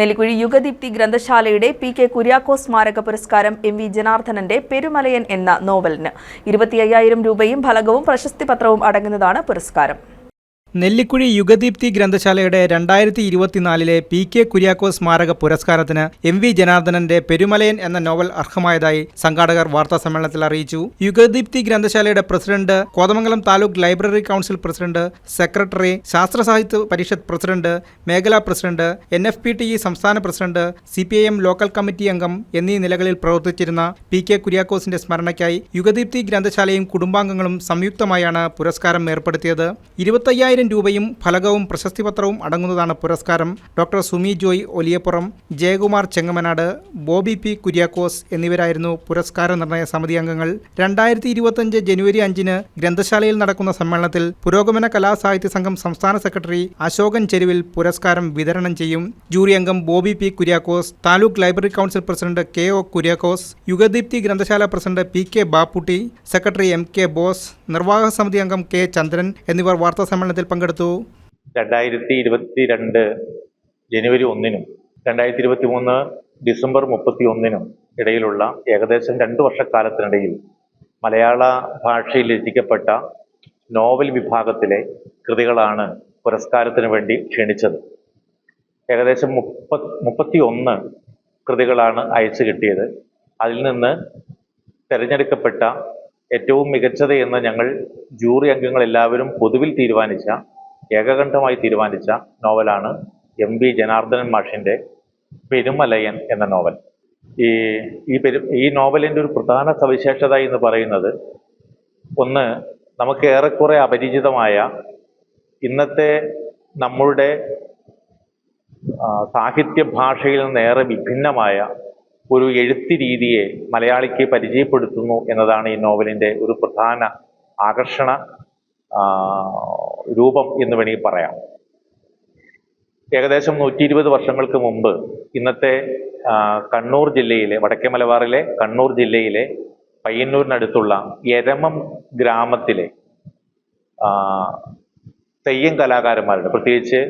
Nellikuzhi യുഗദീപ്തി ഗ്രന്ഥശാലയുടെ P K Kuriakose സ്മാരക പുരസ്കാരം MV. ജനാർദ്ദനന്റെ പെരുമലയൻ എന്ന നോവലിന് 25,000 രൂപയും ഫലകവും പ്രശസ്തിപത്രവും അടങ്ങുന്നതാണ് പുരസ്കാരം. നെല്ലിക്കുഴി യുഗദീപ്തി ഗ്രന്ഥശാലയുടെ 2024 പി കെ കുര്യാക്കോസ് സ്മാരക പുരസ്കാരത്തിന് എം.വി. ജനാർദ്ദനന്റെ പെരുമലയൻ എന്ന നോവൽ അർഹമായതായി സംഘാടകർ വാർത്താസമ്മേളനത്തിൽ അറിയിച്ചു. യുഗദീപ്തി ഗ്രന്ഥശാലയുടെ president, Kothamangalam taluk library council president, secretary, Sasthra Sahithya Parishad president, മേഖലാ പ്രസിഡന്റ്, NFPTE സംസ്ഥാന പ്രസിഡന്റ്, CPIM ലോക്കൽ കമ്മിറ്റി അംഗം എന്നീ നിലകളിൽ പ്രവർത്തിച്ചിരുന്ന പി കെ കുര്യാക്കോസിന്റെ സ്മരണയ്ക്കായി യുഗദീപ്തി ഗ്രന്ഥശാലയും കുടുംബാംഗങ്ങളും സംയുക്തമായാണ് പുരസ്കാരം ഏർപ്പെടുത്തിയത്. 25,000 രൂപയും ഫലകവും പ്രശസ്തിപത്രവും അടങ്ങുന്നതാണ് പുരസ്കാരം. ഡോക്ടർ സുമി ജോയ് ഒലിയപ്പുറം, ജയകുമാർ ചെങ്ങമനാട്, ബോബി പി കുര്യാക്കോസ് എന്നിവരായിരുന്നു പുരസ്കാര നിർണയ സമിതി അംഗങ്ങൾ. 2025 ജനുവരി 5 ഗ്രന്ഥശാലയിൽ നടക്കുന്ന സമ്മേളനത്തിൽ പുരോഗമന കലാസാഹിത്യ സംഘം സംസ്ഥാന സെക്രട്ടറി അശോകൻ ചെരുവിൽ പുരസ്കാരം വിതരണം ചെയ്യും. ജൂറി അംഗം Bobby P Kuriakose, taluk library council president KO Kuriakose, Yugadeepthi ഗ്രന്ഥശാല president PK Bapputty, secretary MK Bose, നിർവാഹക സമിതി അംഗം K ചന്ദ്രൻ എന്നിവർ വാർത്താ സമ്മേളനത്തിൽ പങ്കെടുത്തു. 2022 ജനുവരി 1 2023 ഡിസംബർ 31 ഇടയിലുള്ള ഏകദേശം 2 വർഷക്കാലത്തിനിടയിൽ മലയാള ഭാഷയിൽ രചിക്കപ്പെട്ട നോവൽ വിഭാഗത്തിലെ കൃതികളാണ് പുരസ്കാരത്തിന് വേണ്ടി ക്ഷണിച്ചത്. ഏകദേശം 31 കൃതികളാണ് അയച്ചു കിട്ടിയത്. അതിൽ നിന്ന് തിരഞ്ഞെടുക്കപ്പെട്ട ഏറ്റവും മികച്ചത് എന്ന് ഞങ്ങൾ ജൂറി അംഗങ്ങൾ എല്ലാവരും പൊതുവിൽ ഏകകണ്ഠമായി തീരുമാനിച്ച നോവലാണ് M.V. ജനാർദ്ദനൻ മാഷിൻ്റെ പെരുമലയൻ എന്ന നോവൽ. ഈ നോവലിൻ്റെ ഒരു പ്രധാന സവിശേഷത എന്ന് പറയുന്നത്, ഒന്ന്, നമുക്ക് ഏറെക്കുറെ അപരിചിതമായ ഇന്നത്തെ നമ്മളുടെ സാഹിത്യ ഭാഷയിൽ നിന്നേറെ വിഭിന്നമായ ഒരു എഴുത്ത് രീതിയെ മലയാളിക്ക് പരിചയപ്പെടുത്തുന്നു എന്നതാണ് ഈ നോവലിൻ്റെ ഒരു പ്രധാന ആകർഷണ രൂപം എന്ന് വേണമെങ്കിൽ പറയാം. ഏകദേശം 120 വർഷങ്ങൾക്ക് മുമ്പ് ഇന്നത്തെ കണ്ണൂർ ജില്ലയിലെ, വടക്കേ മലബാറിലെ കണ്ണൂർ ജില്ലയിലെ പയ്യന്നൂരിനടുത്തുള്ള എരമം ഗ്രാമത്തിലെ തെയ്യം കലാകാരന്മാരുടെ, പ്രത്യേകിച്ച്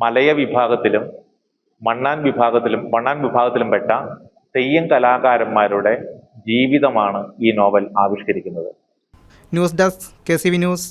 മലയ വിഭാഗത്തിലും മണ്ണാൻ വിഭാഗത്തിലും പെട്ട തെയ്യം കലാകാരന്മാരുടെ ജീവിതമാണ് ഈ നോവൽ ആവിഷ്കരിക്കുന്നത്. News desk KCV news.